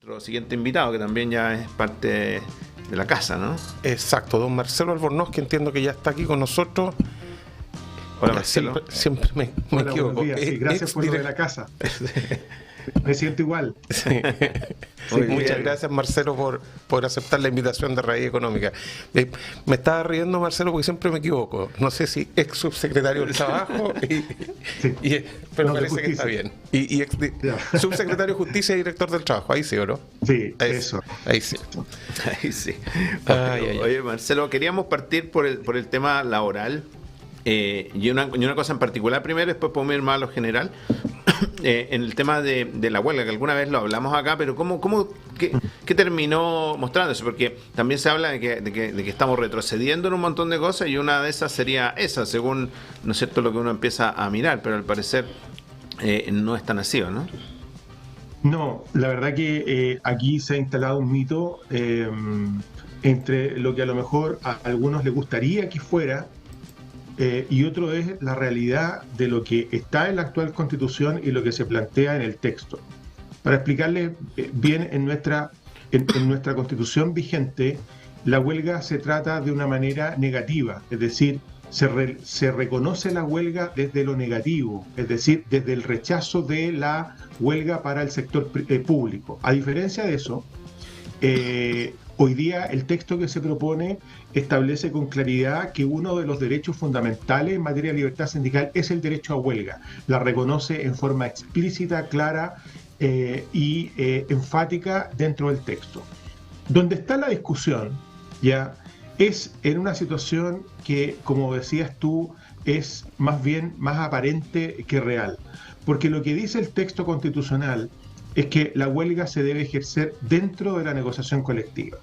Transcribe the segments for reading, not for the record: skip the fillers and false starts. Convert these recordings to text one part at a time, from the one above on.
nuestro siguiente invitado, que también ya es parte de la casa, ¿no? Exacto, don Marcelo Albornoz, que entiendo que ya está aquí con nosotros. Hola, Marcelo. Siempre me Hola, equivoco. buenos días. Sí, gracias por lo de la casa. Me siento igual. Sí. Sí, muchas gracias, Marcelo, por aceptar la invitación de Raíz Económica. Me estaba riendo, Marcelo, porque siempre me equivoco. No sé si ex subsecretario del Trabajo, pero parece que está bien. Y subsecretario de Justicia y director del Trabajo. Ahí sí, ¿o no? Sí, eso. Ahí sí. Ahí sí. Oye, Marcelo, queríamos partir por el tema laboral. Y una cosa en particular primero, después podemos ir más a lo general. En el tema de la huelga, que alguna vez lo hablamos acá, pero ¿qué terminó mostrándose? Porque también se habla de que estamos retrocediendo en un montón de cosas, y una de esas sería esa, según, ¿no es cierto?, lo que uno empieza a mirar, pero al parecer no es tan así, ¿no? No, la verdad que aquí se ha instalado un mito entre lo que a lo mejor a algunos les gustaría que fuera, y otro es la realidad de lo que está en la actual Constitución y lo que se plantea en el texto. Para explicarles bien, en nuestra Constitución vigente, la huelga se trata de una manera negativa, es decir, se reconoce la huelga desde lo negativo, es decir, desde el rechazo de la huelga para el sector público. A diferencia de eso, hoy día el texto que se propone establece con claridad que uno de los derechos fundamentales en materia de libertad sindical es el derecho a huelga. La reconoce en forma explícita, clara y enfática dentro del texto. Donde está la discusión ya es en una situación que, como decías tú, es más bien más aparente que real. Porque lo que dice el texto constitucional es que la huelga se debe ejercer dentro de la negociación colectiva.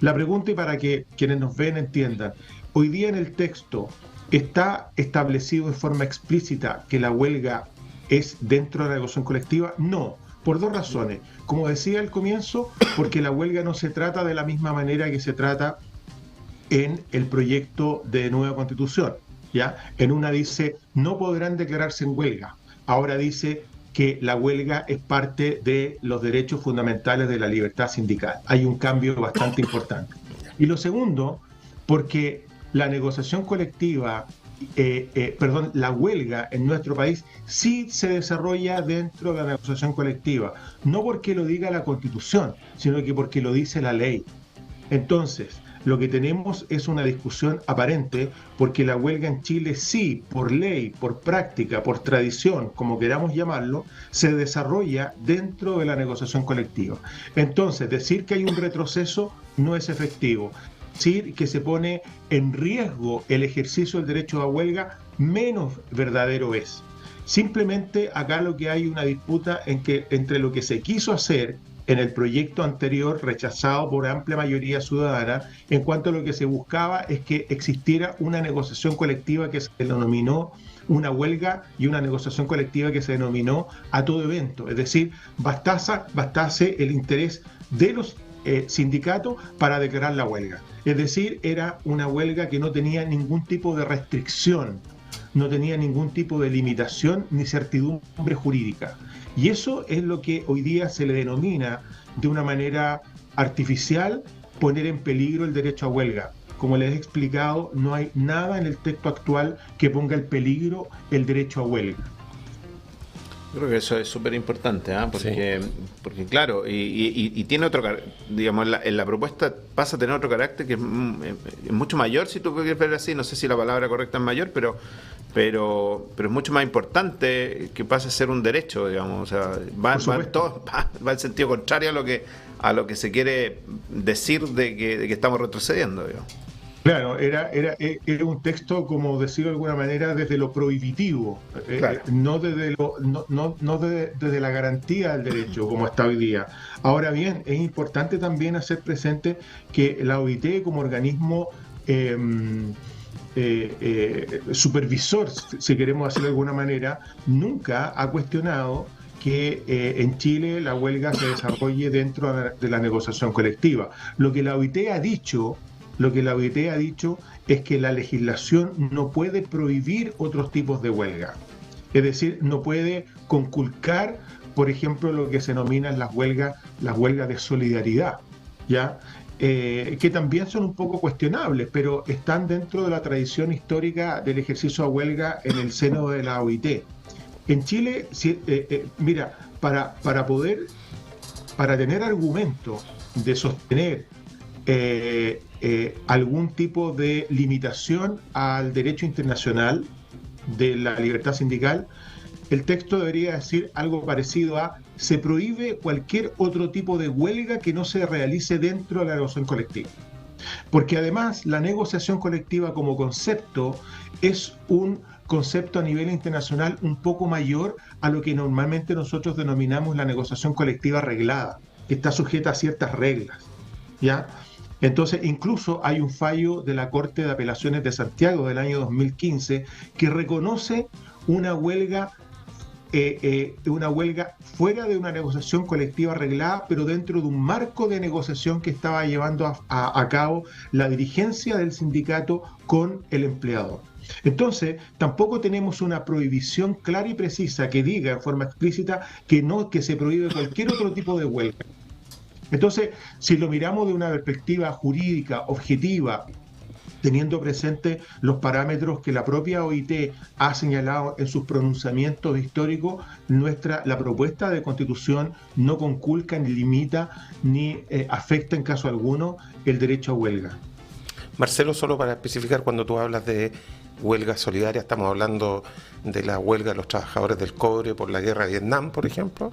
La pregunta, y para que quienes nos ven entiendan, hoy día en el texto está establecido de forma explícita que la huelga es dentro de la negociación colectiva. No, por dos razones. Como decía al comienzo, porque la huelga no se trata de la misma manera que se trata en el proyecto de nueva constitución, ¿ya? En una dice, no podrán declararse en huelga. Ahora dice que la huelga es parte de los derechos fundamentales de la libertad sindical. Hay un cambio bastante importante. Y lo segundo, porque la negociación colectiva, la huelga en nuestro país sí se desarrolla dentro de la negociación colectiva, no porque lo diga la Constitución, sino que porque lo dice la ley. Entonces, lo que tenemos es una discusión aparente, porque la huelga en Chile sí, por ley, por práctica, por tradición, como queramos llamarlo, se desarrolla dentro de la negociación colectiva. Entonces, decir que hay un retroceso no es efectivo. Decir que se pone en riesgo el ejercicio del derecho a huelga, menos verdadero es. Simplemente acá lo que hay una disputa entre lo que se quiso hacer en el proyecto anterior, rechazado por amplia mayoría ciudadana, en cuanto a lo que se buscaba es que existiera una negociación colectiva que se denominó una huelga, y una negociación colectiva que se denominó a todo evento. Es decir, bastase el interés de los sindicatos para declarar la huelga. Es decir, era una huelga que no tenía ningún tipo de restricción, no tenía ningún tipo de limitación ni certidumbre jurídica. Y eso es lo que hoy día se le denomina de una manera artificial poner en peligro el derecho a huelga. Como les he explicado, no hay nada en el texto actual que ponga en peligro el derecho a huelga. Creo que eso es súper importante, ¿eh? Porque claro, y tiene otro, digamos, en la propuesta pasa a tener otro carácter que es mucho mayor, si tú quieres ver así, no sé si la palabra correcta es mayor, pero es mucho más importante que pase a ser un derecho, digamos, o sea, va en sentido contrario a lo que se quiere decir de que estamos retrocediendo, digamos. Claro, era un texto, como decirlo de alguna manera, desde lo prohibitivo, claro. No desde la garantía del derecho, como está hoy día. Ahora bien, es importante también hacer presente que la OIT, como organismo supervisor, si queremos hacerlo de alguna manera, nunca ha cuestionado que en Chile la huelga se desarrolle dentro de la negociación colectiva. Lo que la OIT ha dicho es que la legislación no puede prohibir otros tipos de huelga. Es decir, no puede conculcar por ejemplo, lo que se denominan las huelgas de solidaridad, ¿ya? Que también son un poco cuestionables, pero están dentro de la tradición histórica del ejercicio de huelga en el seno de la OIT. En Chile, mira, para tener argumento de sostener algún tipo de limitación al derecho internacional de la libertad sindical, el texto debería decir algo parecido a: se prohíbe cualquier otro tipo de huelga que no se realice dentro de la negociación colectiva. Porque además la negociación colectiva como concepto es un concepto a nivel internacional un poco mayor a lo que normalmente nosotros denominamos la negociación colectiva reglada, que está sujeta a ciertas reglas, ¿ya? Entonces, incluso hay un fallo de la Corte de Apelaciones de Santiago del año 2015 que reconoce una huelga fuera de una negociación colectiva arreglada, pero dentro de un marco de negociación que estaba llevando a cabo la dirigencia del sindicato con el empleador. Entonces, tampoco tenemos una prohibición clara y precisa que diga en forma explícita que se prohíbe cualquier otro tipo de huelga. Entonces, si lo miramos de una perspectiva jurídica, objetiva, teniendo presente los parámetros que la propia OIT ha señalado en sus pronunciamientos históricos, la propuesta de Constitución no conculca, ni limita, ni afecta en caso alguno el derecho a huelga. Marcelo, solo para especificar, cuando tú hablas de huelga solidaria, ¿estamos hablando de la huelga de los trabajadores del cobre por la guerra de Vietnam, por ejemplo?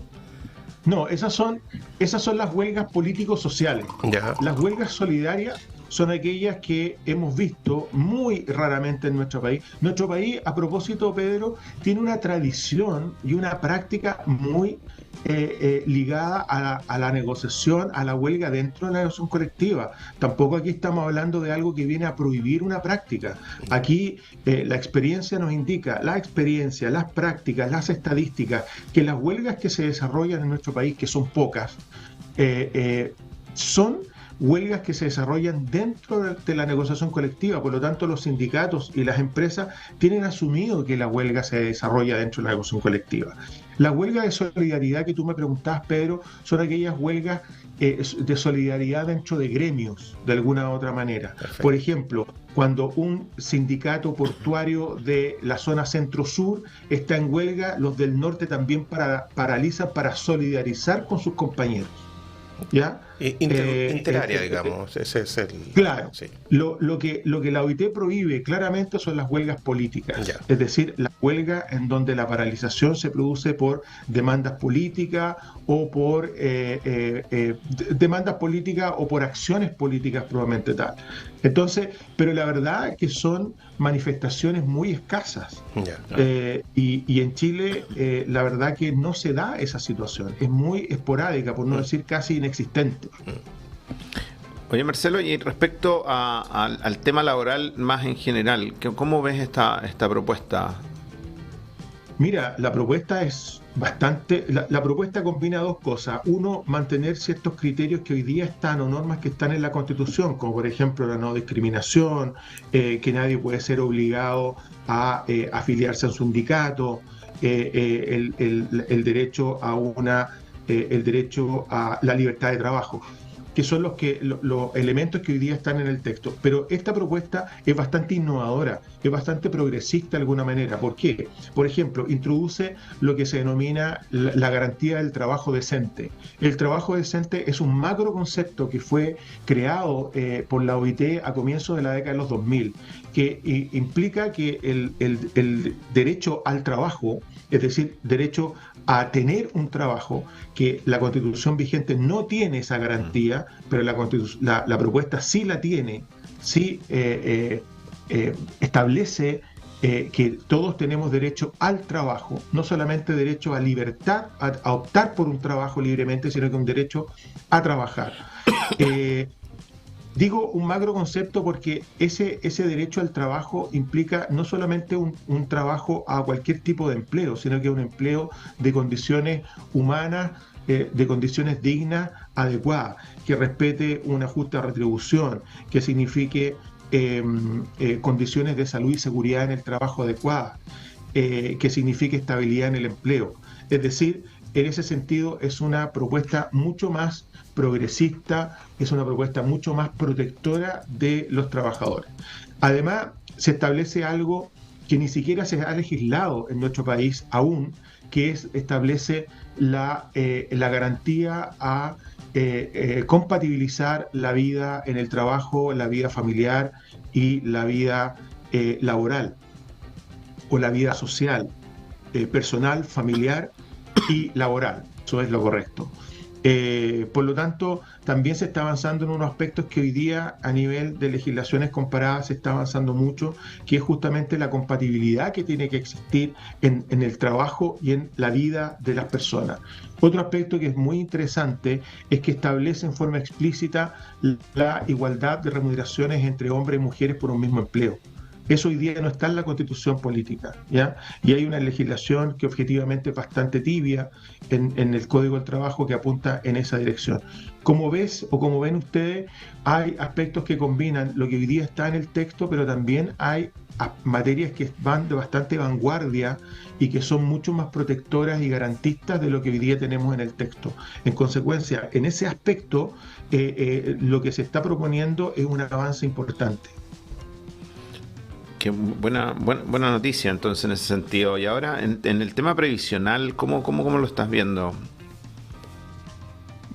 No, esas son las huelgas políticos-sociales. Ya. Las huelgas solidarias son aquellas que hemos visto muy raramente en nuestro país. Nuestro país, a propósito, Pedro, tiene una tradición y una práctica muy ligada a la negociación, a la huelga dentro de la negociación colectiva. Tampoco aquí estamos hablando de algo que viene a prohibir una práctica. Aquí la experiencia nos indica, las prácticas, las estadísticas, que las huelgas que se desarrollan en nuestro país, que son pocas, son huelgas que se desarrollan dentro de la negociación colectiva. Por lo tanto, los sindicatos y las empresas tienen asumido que la huelga se desarrolla dentro de la negociación colectiva. La huelga de solidaridad que tú me preguntabas, Pedro, son aquellas huelgas de solidaridad dentro de gremios, de alguna u otra manera. Perfecto. Por ejemplo, cuando un sindicato portuario de la zona centro-sur está en huelga, los del norte también paralizan para solidarizar con sus compañeros, ¿ya? Interárea, digamos, ese es el... Claro, sí. Lo que la OIT prohíbe claramente son las huelgas políticas, Ya. es decir, la huelga en donde la paralización se produce por demandas políticas o por acciones políticas probablemente tal. Entonces, pero la verdad es que son manifestaciones muy escasas. Ya. Y en Chile la verdad que no se da esa situación, es muy esporádica, por no decir casi inexistente. Oye, Marcelo, y respecto al tema laboral más en general, ¿cómo ves esta propuesta? Mira, la propuesta es bastante... La propuesta combina dos cosas. Uno, mantener ciertos criterios que hoy día están o normas que están en la Constitución, como por ejemplo la no discriminación, que nadie puede ser obligado a afiliarse a un sindicato, el derecho a la libertad de trabajo, que son los elementos que hoy día están en el texto. Pero esta propuesta es bastante innovadora, es bastante progresista de alguna manera. ¿Por qué? Por ejemplo, introduce lo que se denomina la garantía del trabajo decente. El trabajo decente es un macro concepto que fue creado por la OIT a comienzos de la década de los 2000, que implica que el derecho al trabajo, es decir, derecho a tener un trabajo, que la Constitución vigente no tiene esa garantía, pero la propuesta sí la tiene, sí establece que todos tenemos derecho al trabajo, no solamente derecho a libertad, a optar por un trabajo libremente, sino que un derecho a trabajar. Digo un macro concepto porque ese derecho al trabajo implica no solamente un trabajo a cualquier tipo de empleo, sino que un empleo de condiciones humanas, de condiciones dignas, adecuadas, que respete una justa retribución, que signifique condiciones de salud y seguridad en el trabajo adecuadas, que signifique estabilidad en el empleo. Es decir, en ese sentido es una propuesta mucho más progresista, es una propuesta mucho más protectora de los trabajadores. Además, se establece algo que ni siquiera se ha legislado en nuestro país aún, que establece la garantía a compatibilizar la vida en el trabajo, la vida familiar y la vida laboral o la vida social, personal, familiar y laboral. Eso es lo correcto. Por lo tanto, también se está avanzando en unos aspectos que hoy día a nivel de legislaciones comparadas se está avanzando mucho, que es justamente la compatibilidad que tiene que existir en el trabajo y en la vida de las personas. Otro aspecto que es muy interesante es que establece en forma explícita la igualdad de remuneraciones entre hombres y mujeres por un mismo empleo. Eso hoy día no está en la Constitución política, ¿ya? Y hay una legislación que objetivamente es bastante tibia en el Código del Trabajo que apunta en esa dirección. Como ves o como ven ustedes, hay aspectos que combinan lo que hoy día está en el texto, pero también hay materias que van de bastante vanguardia y que son mucho más protectoras y garantistas de lo que hoy día tenemos en el texto. En consecuencia, en ese aspecto, lo que se está proponiendo es un avance importante. Qué buena noticia entonces en ese sentido. Y ahora en el tema previsional, ¿cómo lo estás viendo?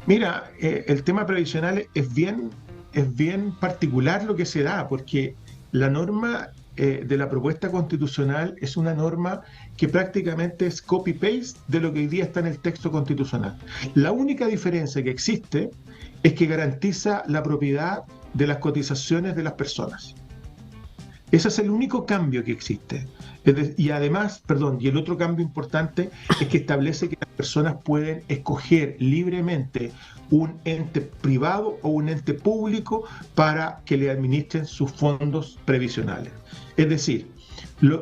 Mira, el tema previsional es bien particular lo que se da, porque la norma de la propuesta constitucional es una norma que prácticamente es copy-paste de lo que hoy día está en el texto constitucional. La única diferencia que existe es que garantiza la propiedad de las cotizaciones de las personas. Ese es el único cambio que existe. Y además, y el otro cambio importante es que establece que las personas pueden escoger libremente un ente privado o un ente público para que le administren sus fondos previsionales. Es decir,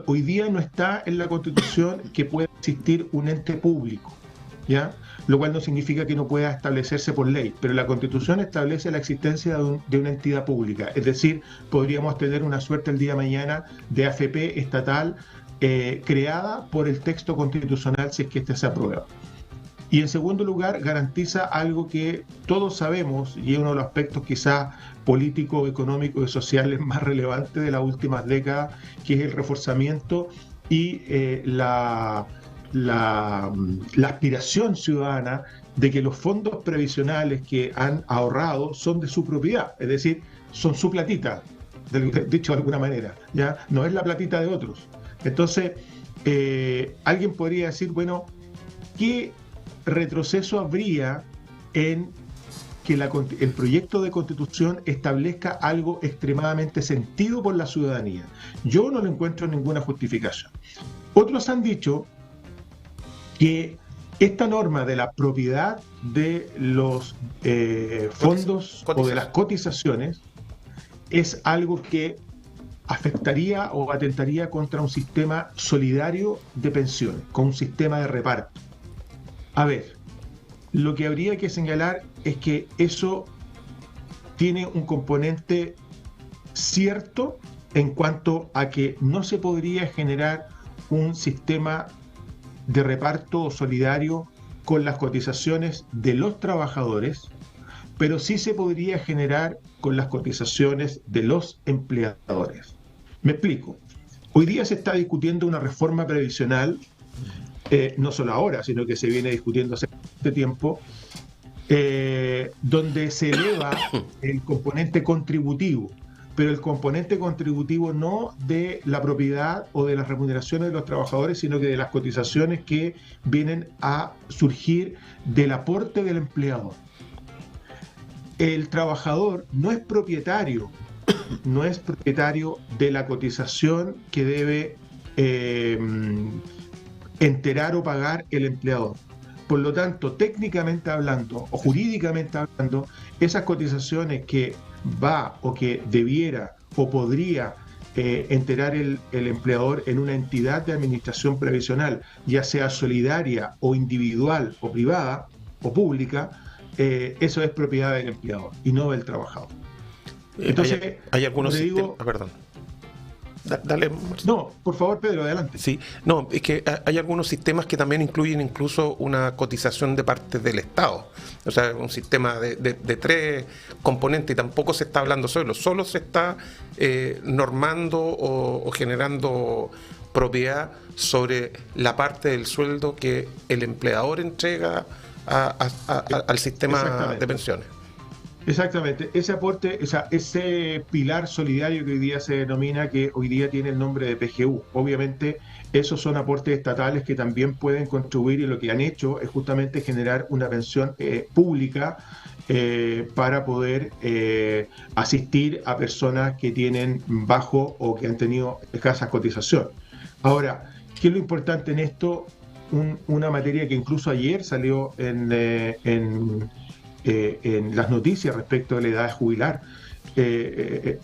hoy día no está en la Constitución que pueda existir un ente público, ¿ya? Lo cual no significa que no pueda establecerse por ley, pero la Constitución establece la existencia de una entidad pública, es decir, podríamos tener una suerte el día de mañana de AFP estatal creada por el texto constitucional si es que este se aprueba. Y en segundo lugar, garantiza algo que todos sabemos, y es uno de los aspectos quizás políticos, económicos y sociales más relevantes de las últimas décadas, que es el reforzamiento y la aspiración ciudadana de que los fondos previsionales que han ahorrado son de su propiedad, es decir, son su platita, dicho de alguna manera, ¿ya? No es la platita de otros. Entonces, alguien podría decir, bueno, ¿qué retroceso habría en que el proyecto de constitución establezca algo extremadamente sentido por la ciudadanía? Yo no le encuentro ninguna justificación. Otros han dicho que esta norma de la propiedad de los fondos o de las cotizaciones es algo que afectaría o atentaría contra un sistema solidario de pensiones, con un sistema de reparto. A ver, lo que habría que señalar es que eso tiene un componente cierto en cuanto a que no se podría generar un sistema de reparto solidario con las cotizaciones de los trabajadores, pero sí se podría generar con las cotizaciones de los empleadores. Me explico. Hoy día se está discutiendo una reforma previsional, no solo ahora, sino que se viene discutiendo hace bastante tiempo, donde se eleva el componente contributivo, pero el componente contributivo no de la propiedad o de las remuneraciones de los trabajadores, sino que de las cotizaciones que vienen a surgir del aporte del empleador. El trabajador no es propietario de la cotización que debe enterar o pagar el empleador. Por lo tanto, técnicamente hablando o jurídicamente hablando, esas cotizaciones que va o que debiera o podría enterar el empleador en una entidad de administración previsional, ya sea solidaria o individual o privada o pública, eso es propiedad del empleador y no del trabajador. Entonces, hay algunos perdón. Dale. No, por favor, Pedro, adelante. Sí, no, es que hay algunos sistemas que también incluyen incluso una cotización de parte del Estado. O sea, un sistema de 3 componentes, y tampoco se está hablando solo se está normando o generando propiedad sobre la parte del sueldo que el empleador entrega al sistema de pensiones. Exactamente, ese aporte, o sea, ese pilar solidario que hoy día se denomina, que hoy día tiene el nombre de PGU, obviamente esos son aportes estatales que también pueden contribuir, y lo que han hecho es justamente generar una pensión pública para poder asistir a personas que tienen bajo o que han tenido escasa cotización. Ahora, ¿qué es lo importante en esto? Una materia que incluso ayer salió en las noticias respecto de la edad de jubilar,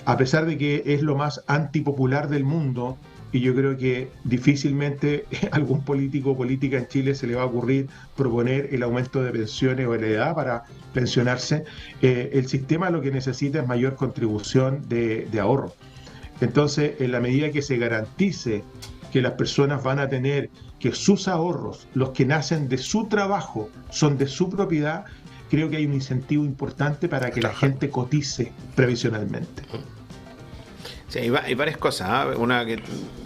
a pesar de que es lo más antipopular del mundo, y yo creo que difícilmente algún político o política en Chile se le va a ocurrir proponer el aumento de pensiones o de la edad para pensionarse, el sistema lo que necesita es mayor contribución de ahorro. Entonces, en la medida que se garantice que las personas van a tener que sus ahorros, los que nacen de su trabajo, son de su propiedad, creo que hay un incentivo importante para que la gente cotice previsionalmente. Sí, hay varias cosas, ¿eh? Una que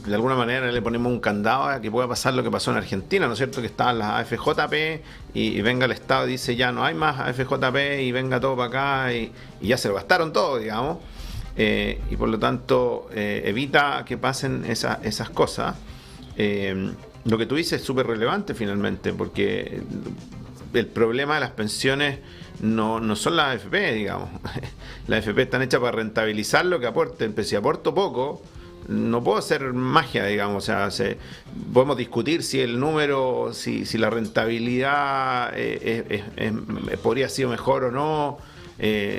de alguna manera le ponemos un candado a que pueda pasar lo que pasó en Argentina, ¿no es cierto? Que estaban las AFJP y venga el Estado y dice ya no hay más AFJP y venga todo para acá y ya se lo gastaron todo, digamos. Y por lo tanto evita que pasen esas cosas. Lo que tú dices es súper relevante finalmente, porque el problema de las pensiones no son las AFP, digamos. Las AFP están hechas para rentabilizar lo que aporten, pero si aporto poco, no puedo hacer magia, digamos. O sea, podemos discutir si el número, si la rentabilidad podría haber sido mejor o no.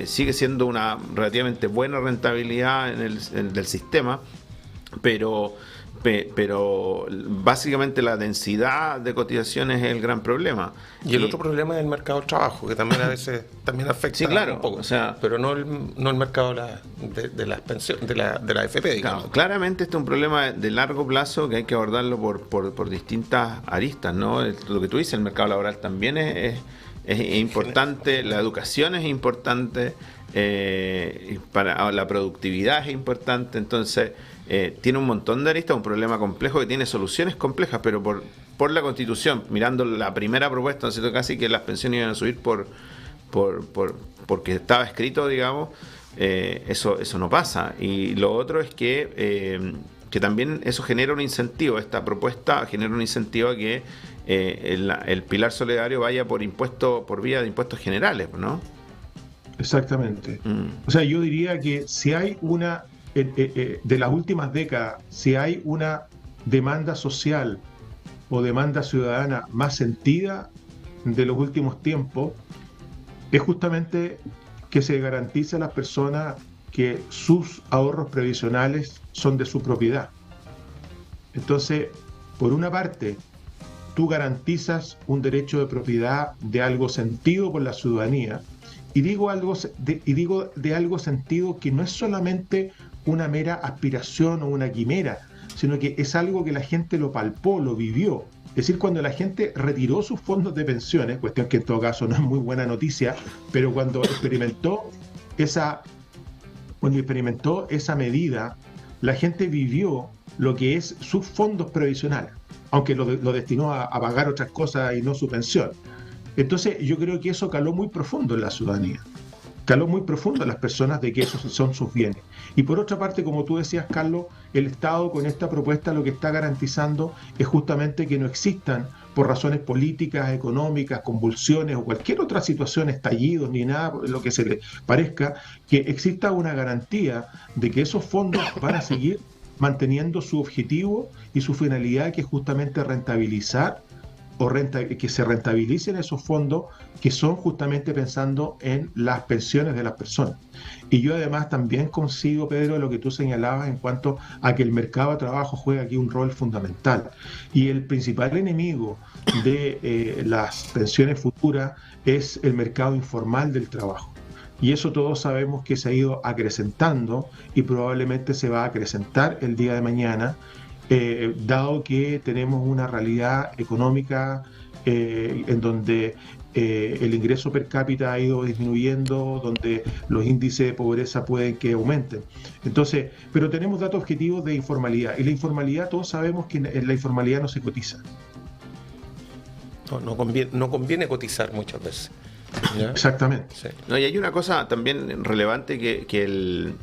Sigue siendo una relativamente buena rentabilidad del sistema, pero básicamente la densidad de cotizaciones es el gran problema. Y el otro problema es el mercado del trabajo, que también a veces también afecta, sí, claro, un poco, o sea, pero no el mercado de las pensiones, de la AFP, digamos. Claro, claramente este es un problema de largo plazo que hay que abordarlo por distintas aristas, ¿no? Lo que tú dices, el mercado laboral también es importante, la educación es importante, para la productividad es importante, entonces tiene un montón de aristas, un problema complejo que tiene soluciones complejas, pero por la Constitución, mirando la primera propuesta, ¿no es cierto? Casi que las pensiones iban a subir porque estaba escrito, digamos, eso no pasa. Y lo otro es que también eso genera un incentivo, esta propuesta genera un incentivo a que el pilar solidario vaya por vía de impuestos generales, ¿no? Exactamente. O sea, yo diría que si hay una, de las últimas décadas, si hay una demanda social o demanda ciudadana más sentida de los últimos tiempos, es justamente que se garantice a las personas que sus ahorros previsionales son de su propiedad. Entonces, por una parte, tú garantizas un derecho de propiedad de algo sentido por la ciudadanía, y digo de algo sentido que no es solamente una mera aspiración o una quimera, sino que es algo que la gente lo palpó, lo vivió. Es decir, cuando la gente retiró sus fondos de pensiones, cuestión que en todo caso no es muy buena noticia, pero cuando experimentó esa medida, la gente vivió lo que es sus fondos previsionales, aunque lo destinó a pagar otras cosas y no su pensión. Entonces yo creo que eso caló muy profundo en la ciudadanía, caló muy profundo en las personas de que esos son sus bienes. Y por otra parte, como tú decías, Carlos, el Estado con esta propuesta lo que está garantizando es justamente que no existan, por razones políticas, económicas, convulsiones o cualquier otra situación, estallidos ni nada, lo que se le parezca, que exista una garantía de que esos fondos van a seguir manteniendo su objetivo y su finalidad, que es justamente rentabilizar que se rentabilicen esos fondos que son justamente pensando en las pensiones de las personas. Y yo además también coincido, Pedro, lo que tú señalabas en cuanto a que el mercado de trabajo juega aquí un rol fundamental. Y el principal enemigo de las pensiones futuras es el mercado informal del trabajo. Y eso todos sabemos que se ha ido acrecentando y probablemente se va a acrecentar el día de mañana, dado que tenemos una realidad económica en donde el ingreso per cápita ha ido disminuyendo, donde los índices de pobreza pueden que aumenten. Entonces, pero tenemos datos objetivos de informalidad, y la informalidad, todos sabemos que en la informalidad no se cotiza. No conviene cotizar muchas veces. ¿Ya? Exactamente. Sí. No, y hay una cosa también relevante que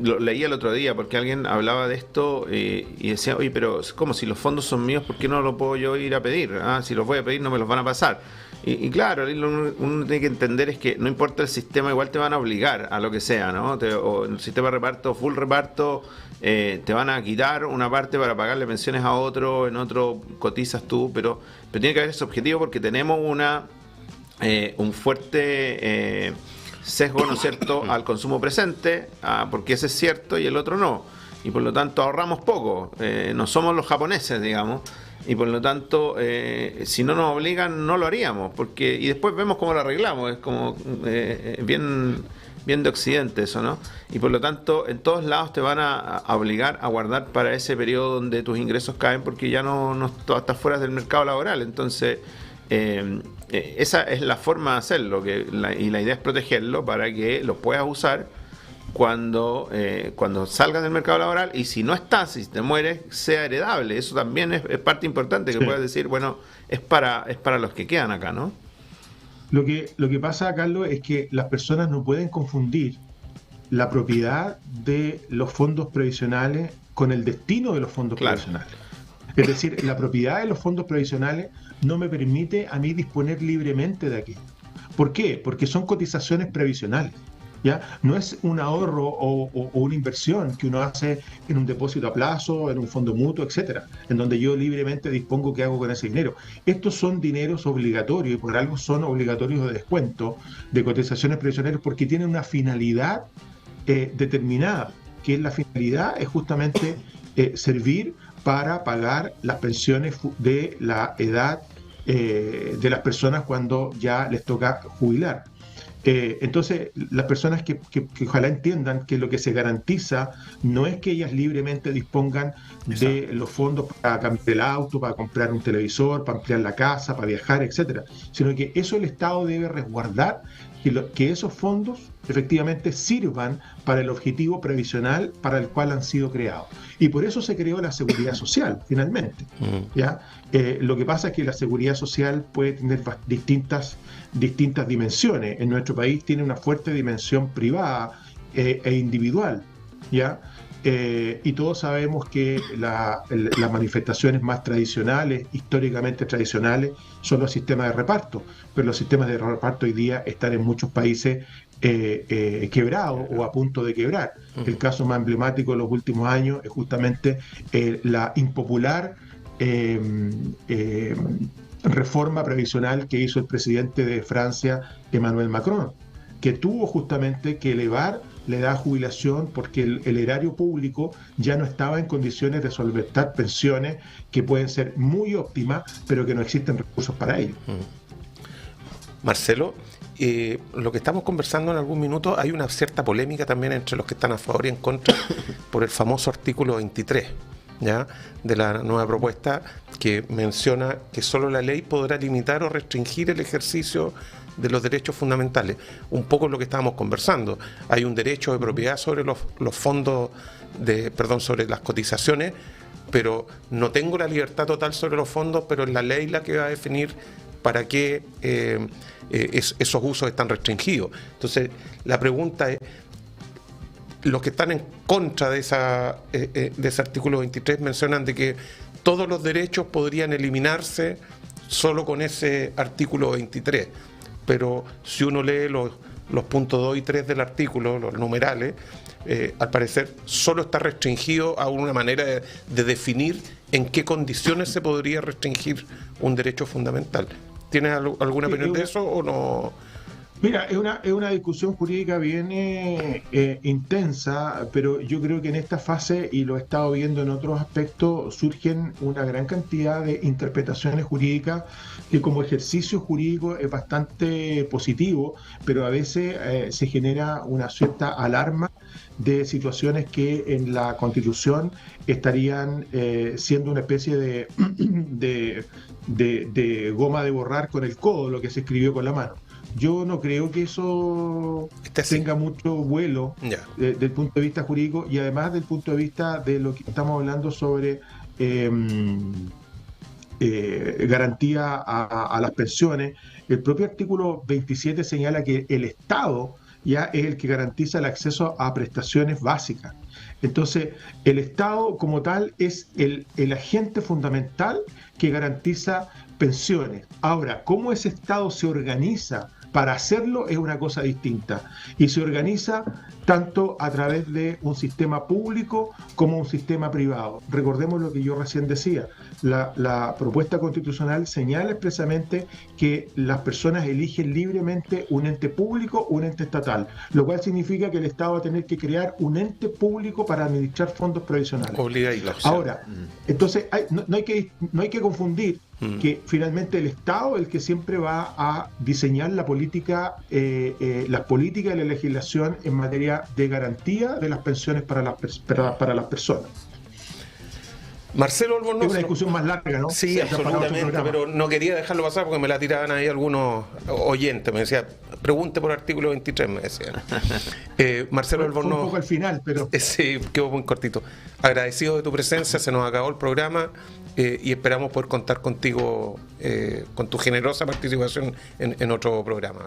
lo leí el otro día, porque alguien hablaba de esto y decía, oye, pero ¿cómo? Si los fondos son míos, ¿por qué no los puedo yo ir a pedir? Si los voy a pedir, no me los van a pasar. Y claro, uno tiene que entender es que no importa el sistema, igual te van a obligar a lo que sea, ¿no? O el sistema de reparto, full reparto, te van a quitar una parte para pagarle pensiones a otro, en otro cotizas tú, pero tiene que haber ese objetivo, porque tenemos un fuerte sesgo, ¿no es cierto?, al consumo presente, porque ese es cierto y el otro no, y por lo tanto ahorramos poco, no somos los japoneses, digamos, y por lo tanto si no nos obligan no lo haríamos, y después vemos cómo lo arreglamos, es como bien de occidente eso, ¿no? Y por lo tanto en todos lados te van a obligar a guardar para ese periodo donde tus ingresos caen, porque ya no estás fuera del mercado laboral. Entonces esa es la forma de hacerlo, y la idea es protegerlo para que lo puedas usar cuando salgas del mercado laboral, y si no estás, si te mueres, sea heredable. Eso también es parte importante, que puedas decir, bueno, es para los que quedan acá, ¿no? Lo que pasa, Carlos, es que las personas no pueden confundir la propiedad de los fondos previsionales con el destino de los fondos previsionales. Es decir, la propiedad de los fondos previsionales no me permite a mí disponer libremente de aquello. ¿Por qué? Porque son cotizaciones previsionales, ¿ya? No es un ahorro o una inversión que uno hace en un depósito a plazo, en un fondo mutuo, etcétera, en donde yo libremente dispongo qué hago con ese dinero. Estos son dineros obligatorios, y por algo son obligatorios de descuento de cotizaciones previsionales, porque tienen una finalidad determinada, que la finalidad es justamente servir para pagar las pensiones de la edad de las personas cuando ya les toca jubilar. Entonces, las personas que ojalá entiendan que lo que se garantiza no es que ellas libremente dispongan de los fondos para cambiar el auto, para comprar un televisor, para ampliar la casa, para viajar, etcétera, sino que eso el Estado debe resguardar, que esos fondos efectivamente sirvan para el objetivo previsional para el cual han sido creados. Y por eso se creó la seguridad social, finalmente. ¿Ya? Lo que pasa es que la seguridad social puede tener distintas dimensiones. En nuestro país tiene una fuerte dimensión privada e individual, ¿ya? Y todos sabemos que las manifestaciones más tradicionales, históricamente tradicionales, son los sistemas de reparto, pero los sistemas de reparto hoy día están en muchos países quebrados o a punto de quebrar. El caso más emblemático de los últimos años es justamente la impopular reforma previsional que hizo el presidente de Francia, Emmanuel Macron, que tuvo justamente que elevar la edad de jubilación porque el erario público ya no estaba en condiciones de solventar pensiones que pueden ser muy óptimas, pero que no existen recursos para ello. Marcelo, lo que estamos conversando en algún minuto, hay una cierta polémica también entre los que están a favor y en contra por el famoso artículo 23, ¿ya?, de la nueva propuesta, que menciona que solo la ley podrá limitar o restringir el ejercicio de los derechos fundamentales. Un poco lo que estábamos conversando. Hay un derecho de propiedad sobre los fondos, sobre las cotizaciones, pero no tengo la libertad total sobre los fondos, pero es la ley la que va a definir para qué esos usos están restringidos. Entonces, la pregunta es, los que están en contra de ese artículo 23 mencionan de que todos los derechos podrían eliminarse solo con ese artículo 23, pero si uno lee los puntos 2 y 3 del artículo, los numerales, al parecer solo está restringido a una manera de definir en qué condiciones se podría restringir un derecho fundamental. ¿Tienes alguna opinión de eso o no? Mira, es una discusión jurídica bien intensa, pero yo creo que en esta fase, y lo he estado viendo en otros aspectos, surgen una gran cantidad de interpretaciones jurídicas que como ejercicio jurídico es bastante positivo, pero a veces se genera una cierta alarma de situaciones que en la Constitución estarían siendo una especie de goma de borrar con el codo, lo que se escribió con la mano. Yo no creo que eso tenga mucho vuelo del punto de vista jurídico, y además del punto de vista de lo que estamos hablando sobre garantía a las pensiones. El propio artículo 27 señala que el Estado ya es el que garantiza el acceso a prestaciones básicas. Entonces, el Estado como tal es el agente fundamental que garantiza pensiones. Ahora, cómo ese Estado se organiza para hacerlo es una cosa distinta, y se organiza tanto a través de un sistema público como un sistema privado. Recordemos lo que yo recién decía, la propuesta constitucional señala expresamente que las personas eligen libremente un ente público o un ente estatal, lo cual significa que el Estado va a tener que crear un ente público para administrar fondos previsionales. Ahora, entonces no hay que confundir que finalmente el Estado es el que siempre va a diseñar la política, las políticas y la legislación en materia de garantía de las pensiones para las personas. Marcelo Albornoz. Es una discusión más larga, ¿no? Sí, absolutamente, pero no quería dejarlo pasar porque me la tiraban ahí algunos oyentes. Me decía, pregunte por artículo 23, me decían. Marcelo Albornoz. Un poco al final, pero... Sí, quedó muy cortito. Agradecido de tu presencia, se nos acabó el programa y esperamos poder contar contigo, con tu generosa participación en otro programa.